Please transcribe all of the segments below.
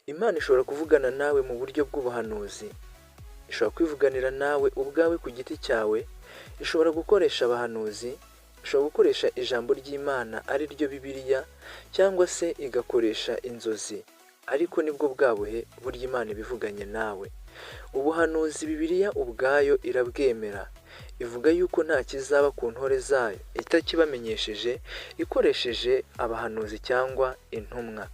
Imana ishobora kuvugana nawe mu buryo bw'ubuhanuzi, ishobora kwivuganira nawe ubwawe ku giti cyawe, ishobora gukoresha abahanuzi, ishobora gukoresha ijambo ry'Imana ari ryo Bibiliya, cyangwa se igakoresha inzozi, ariko nibwo bwabuhe burya Imana ibivuganye nawe. Ubuhanuzi Bibiliya ubwayo irabwemera, ivuga yuko nta kizaba ku ntore zayo itakibamenyesheje ikoresheje abahanuzi cyangwa intumwa.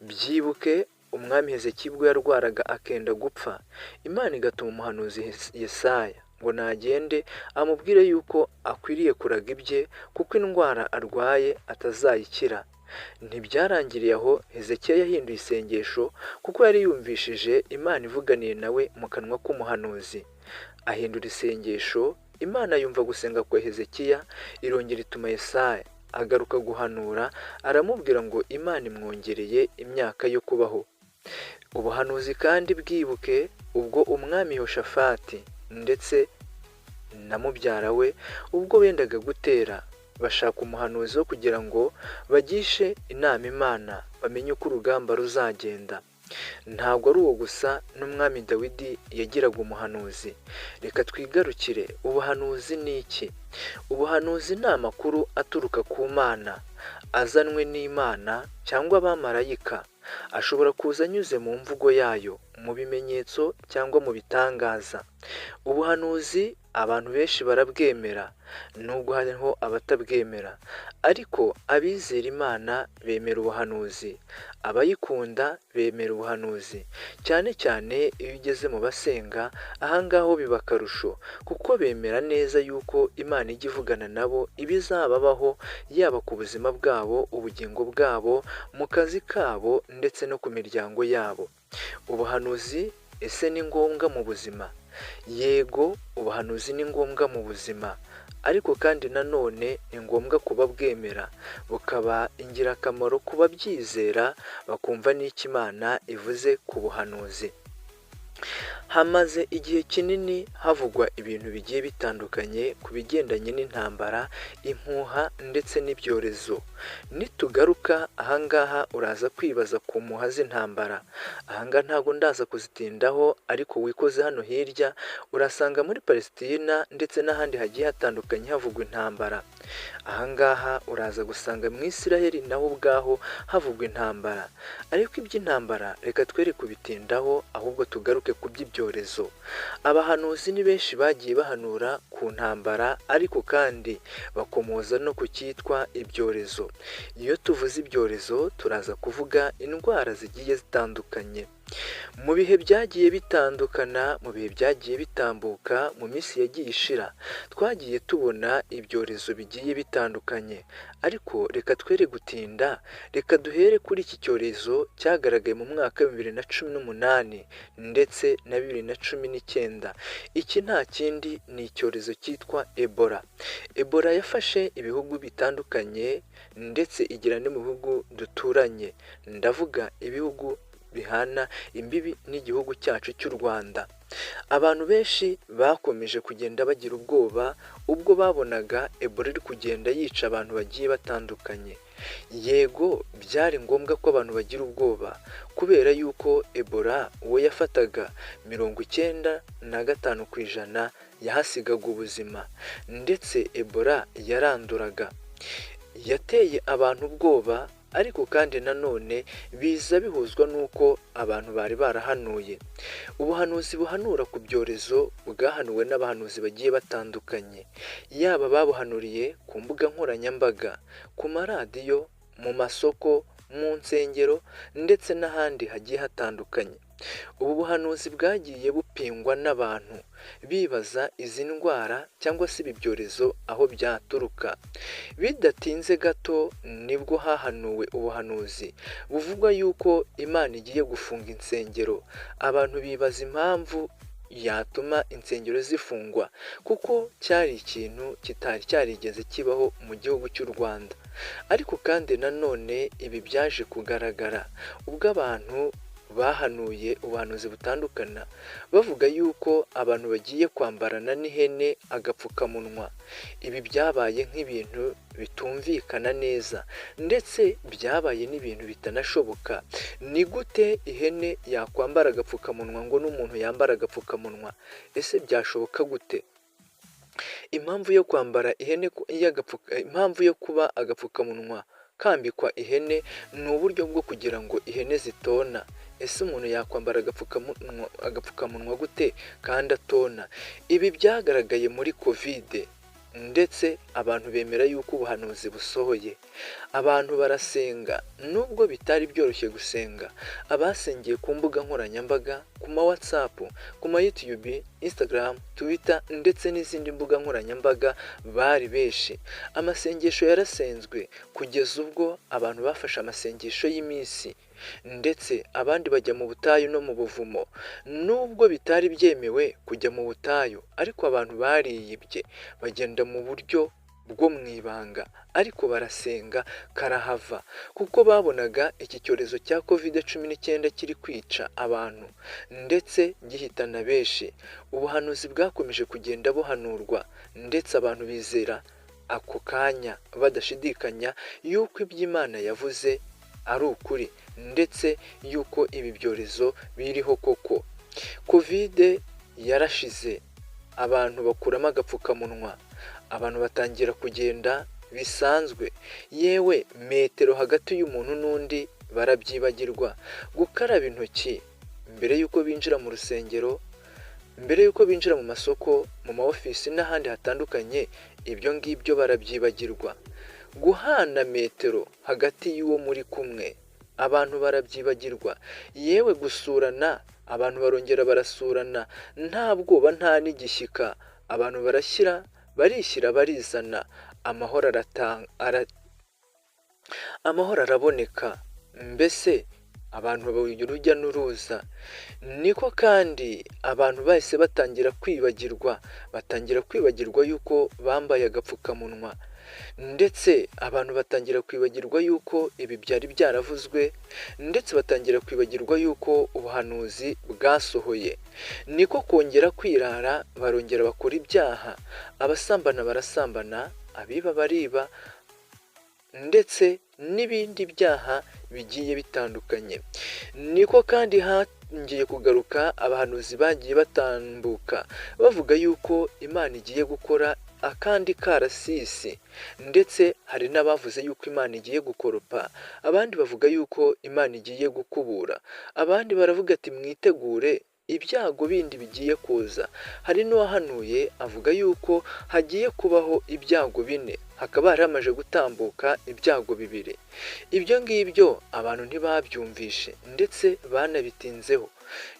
Byibuke umwami Hezekiya ubwo yarwaraga akenda gupfa, Imana igatuma umuhanuzi Yesaya ngo nagende amubwire yuko akwiriye kuraga ibye kuko indwara arwaye atazayikira. Ntibyarangiriye aho, Hezekiya yahinduye isengesho kuko yari yumvishije Imana ivuganiye nawe mu kanwa k'umuhanuzi. Ahindura isengesho, Imana yumva gusenga kwa Hezekiya, irongera ituma Yesaya agaruka guhanura, aramubwira ngo Imana imwongereye imyaka yo kubaho. Ubuhanuzi kandi bwibuke ubwo umwami Yehoshafati ndetse na mubyara we ubwo bendaga gutera, bashaka umuhanuzi wo kugira ngo bagishe inama Imana bamenye uko urugamba ruzagenda. Ntabwo ari uwo gusa, n'umwami Dawidi yagiraga umuhanuzi. Reka twigarukire, ubuhanuzi ni iki? Ubuhanuzi ni amakuru aturuka ku Mana, azanwe n'Imana cyangwa abamarayika. Ashobora kuza anyuze mu mvugo yayo, mu bimenyetso cyangwa mu bitangaza. Ubuhanuzi abantu benshi barabwemera, nubwo hariho abatabwemera, ariko abizera Imana bemera ubuhanuzi, abayikunda bemera ubuhanuzi, cyane cyane iyo ugeze mu basenga, ahangaha ho biba akarusho, kuko bemera neza yuko Imana ijya ivugana nabo ibizababaho, yaba ku buzima bwabo, ubugingo bwabo, mu kazi kabo ndetse no ku miryango yabo. Ubuhanuzi ese ni ngombwa mu buzima? Yego, ubuhanuzi ni ngombwa mu buzima, ariko kandi nanone ni ngombwa kuba bwemera, bukaba ingirakamaro ku babyizera bakumva n'icyo Imana ivuze ku buhanuzi. Hamaze igihe kinini havugwa ibintu bigiye bitandukanye ku bigendanye n'intambara, impuha ndetse n'ibyorezo. Nitugaruka ahangaha uraza kwibaza ku mpuha z'intambara. Ahangaha ntabwo ndaza kuzitindaho, ariko wikoze hano hirya urasanga muri Palestina ndetse n'ahandi hagiye hatandukanye havugwa intambara. Ahangaha uraza gusanga mu Isiraheli naho ubwaho havugwa intambara, ariko iby'intambara reka twere kubitindaho, ahubwo tugaruke ku by'ibyorezo. Abahanuzi ni benshi bagiye bahanura ku ntambara, ariko kandi bakomoza no ku cyitwa ibyorezo. Iyo tuvuze ibyorezo turaza kuvuga indwara zigiye zitandukanye. Mu bihe byagiye bitandukana, mu bihe byagiye bitambuka, mu minsi yagiye ishira, twagiye tubona ibyorezo bigiye bitandukanye, ariko reka twere gutinda, reka duhere kuri iki cyorezo cyagaragaye mu mwaka wa 2018 ndetse na 2019. Iki nta kindi ni icyorezo cyitwa Ebola. Ebola yafashe ibihugu bitandukanye ndetse igera no mu bihugu duturanye, ndavuga ibihugu bihana imbibi n'igihugu cyacu cy'u Rwanda. Abantu benshi bakomeje kugenda bagira ubwoba ubwo babonaga Ebola iri kugenda yica abantu bagiye batandukanye. Yego, byari ngombwa ko abantu bagira ubwoba, kubera yuko Ebola uwo yafataga 95% yahasigaga ubuzima, ndetse Ebola yaranduraga. Yateye abantu ubwoba, ariko kandi nanone biza bihuzwa n'uko abantu bari barahanuye. Ubuhanuzi buhanura ku byorezo bwahanuwe n'abahanuzi bagiye batandukanye, yaba babuhanuriye ku mbuga nkoranyambaga, ku maradiyo, mu masoko, mu nsengero ndetse n'ahandi hagiye hatandukanye. Ubu buhanuzi bwagiye bupingwa n'abantu bibaza izi ndwara cyangwa se ibi byorezo aho byaturuka. Bidatinze gato nibwo hahanuwe ubuhanuzi buvuga yuko Imana igiye gufunga insengero. Abantu bibaza impamvu yatuma insengero zifungwa, kuko cyari ikintu kitari cyarigeze kibaho mu gihugu cy'u Rwanda. Ariko kandi nanone ibi byaje kugaragara ubwo abantu bahanuye ubuhanuzi butandukana bavuga yuko abantu bagiye kwambarana n'ihene agapfukamunwa. Ibi byabaye nk'ibintu bitumvikana neza ndetse byabaye n'ibintu bitanashoboka. Ni gute ihene yakwambara agapfukamunwa ngo n'umuntu yambara agapfukamunwa? Ese byashoboka gute? Impamvu yo kwambara impamvu yo kuba agapfukamunwa kambikwa ihene ni uburyo bwo kugira ngo ihene zitona. Ese umuntu yakwambara agapfukamunwa gute kandi atona? Ibi byagaragaye muri kovide ndetse abantu bemera yuko ubuhanuzi busohoye. Abantu barasenga nubwo bitari byoroshye gusenga. Abasengeye ku mbuga nkoranyambaga, ku ma WhatsApp, ku ma YouTube, Instagram, Twitter ndetse n'izindi mbuga nkoranyambaga bari benshi. Amasengesho yarasenzwe kugeza ubwo abantu bafashe amasengesho y'iminsi ndetse abandi bajya mu butayu no mu buvumo. Nubwo bitari byemewe kujya mu butayu, ariko abantu bariyibye bagenda mu buryo bwo mu ibanga, ariko barasenga karahava kuko babonaga iki cyorezo cya COVID-19 kiri kwica abantu ndetse gihitana benshi. Ubuhanuzi bwakomeje kugenda buhanurwa ndetse abantu bizera ako kanya badashidikanya yuko iby'Imana yavuze ari ukuri ndetse yuko ibi byorezo biriho koko. Kovide yarashize, abantu bakuramo agapfukamunwa, abantu batangira kugenda bisanzwe, yewe metero hagati y'umuntu n'undi barabyibagirwa. Gukaraba intoki mbere y'uko binjira mu rusengero, mbere y'uko binjira mu masoko, mu ma ofisi n'ahandi hatandukanye, ibyo ngibyo barabyibagirwa. Guhana metero hagati y'uwo muri kumwe, abantu barabyibagirwa. Yewe gusurana, abantu barongera barasurana nta bwoba nta n'igishyika. Abantu barishyira barizana, amahoro araboneka. Mbese abantu babuye urujya n'uruza. Niko kandi abantu bahise batangira kwibagirwa yuko bambaye agapfukamunwa ndetse abantu batangira kwibagirwa yuko ibi byari byaravuzwe ndetse batangira kwibagirwa yuko ubuhanuzi bwasohoye. Niko kongera kwirara, barongera bakora ibyaha. Abasambana barasambana, abiba bariba ndetse n'ibindi byaha bigiye bitandukanye. Niko kandi hangiye kugaruka abahanuzi bagiye batambuka bavuga yuko Imana igiye gukora akandi karasisi ndetse hari n'abavuze yuko Imana igiye gukoropa, abandi bavuga yuko Imana igiye gukubura, abandi baravuga ati mwitegure ibyago bindi bigiye kuza. Hari n'uwahanuye avuga yuko hagiye kubaho ibyago 4, hakaba hari hamaze gutambuka ibyago 2. Ibyo ngibyo abantu ntibabyumvishe ndetse banabitinzeho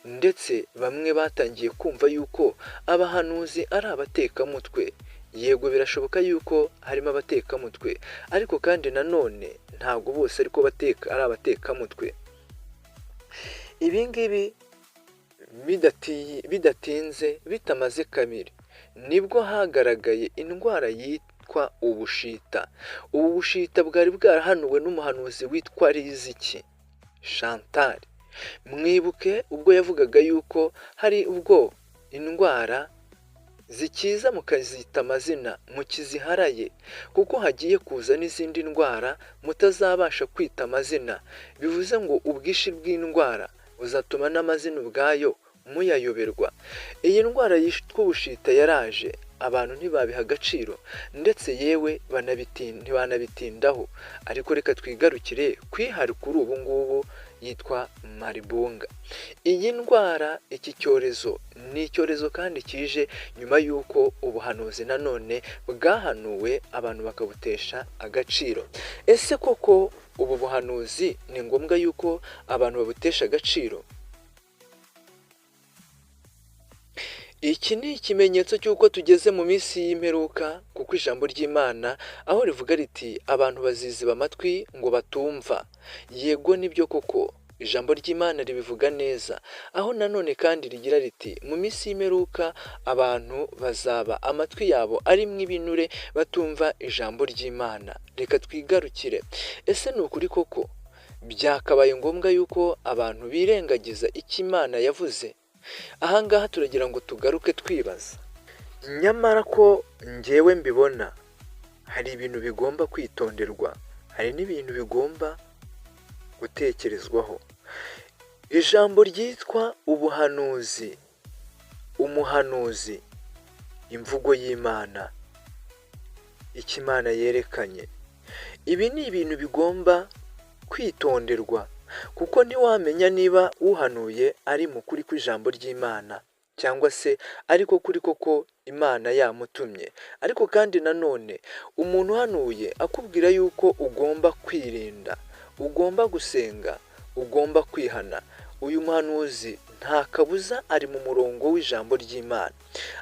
ndetse bamwe batangiye kumva yuko abahanuzi ari abatekamutwe. Yego birashoboka yuko harimo abatekamutwe, ariko kandi nanone ntabwo bose ariko ari abatekamutwe. Ibi ngibi bidatinze, bitamaze kabiri, nibwo hagaragaye indwara yitwa ubushita. Ubu bushita bwari bwarahanuwe n'umuhanuzi witwa Riziki Chantal. Mwibuke ubwo yavugaga yuko hari ubwo indwara zikiza mukazita amazina mukiziharaye, kuko hagiye kuza n'izindi ndwara mutazabasha kwita amazina. Bivuze ngo ubwinshi bw'indwara buzatuma n'amazina ubwayo muyayoberwa. Iyi ndwara yitwa ubushita yaraje, abantu ntibabiha agaciro ndetse yewe ntibanabitindaho. Ariko reka twigarukire kwihari kuri ubu ngubu yitwa maribunga. Iyi ndwara, iki cyorezo ni icyorezo kandi kije nyuma y'uko ubuhanuzi nanone bwahanuwe abantu bakabutesha agaciro. Ese koko ubu buhanuzi ni ngombwa yuko abantu babutesha agaciro? Iki ni ikimenyetso cy'uko tugeze mu minsi y'imperuka, kuko ijambo ry'Imana aho rivuga riti abantu baziziba amatwi ngo batumva. Yego nibyo koko, ijambo ry'Imana ribivuga neza, aho nanone kandi rigira riti mu minsi y'imperuka abantu bazaba amatwi yabo arimwo ibinure batumva ijambo ry'Imana. Reka twigarukire, ese ni ukuri koko byakabaye ngombwa yuko abantu birengagiza icyo Imana yavuze. Aha ngaha turagira ngo tugaruke twibaza, nyamara ko njyewe mbibona hari ibintu bigomba kwitonderwa, hari n'ibintu bigomba gutekerezwaho. Ijambo ryitwa ubuhanuzi, umuhanuzi, imvugo y'Imana, icyo Imana yerekanye, ibi ni ibintu bigomba kwitonderwa, kuko ntiwamenya niba uhanuye ari mu kuri kw'ijambo ry'Imana cyangwa se ariko kuri koko Imana yamutumye. Ariko kandi nanone umuntu uhanuye akubwira yuko ugomba kwirinda, ugomba gusenga, ugomba kwihana, uyu muhanuzi nta kabuza ari mu murongo w'ijambo ry'Imana,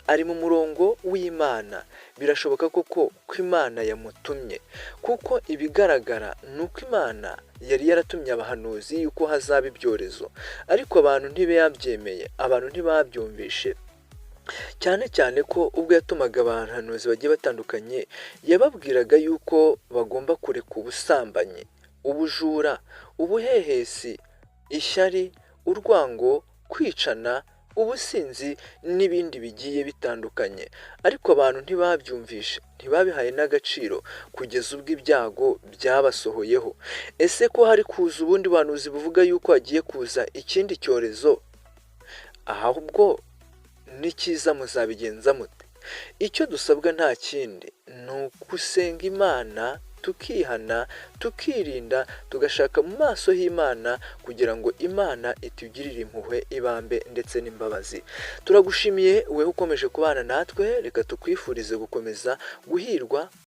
ari mu murongo w'Imana. Birashoboka koko ko Imana yamutumye, kuko ibigaragara ni uko Imana yari yaratumye abahanuzi yuko hazaba ibyorezo, ariko abantu ntibabyemeye, abantu ntibabyumvishe. Cyane cyane ko ubwo yatumaga abahanuzi bagiye batandukanye, yababwiraga yuko bagomba kureka ubusambanyi, ubujura, ubuhehesi, ishyari, urwango, kwicana, ubusinzi n'ibindi bigiye bitandukanye. Ariko abantu ntibabyumvishe, ntibabihaye n'agaciro kugeza ubwo ibyago byabasohoyeho. Ese ko hari kuza ubundi buhanuzi buvuga yuko hagiye kuza ikindi cyorezo, ahubwo n'ikiza muzabigenza mute? Icyo dusabwa nta kindi ni ugusenga Imana, tukihana, tukirinda, tugashaka mu maso h'Imana kugira ngo Imana itugirire impuhwe, ibambe ndetse n'imbabazi. Turagushimiye wewe ukomeje kubana natwe, reka tukwifurize gukomeza guhirwa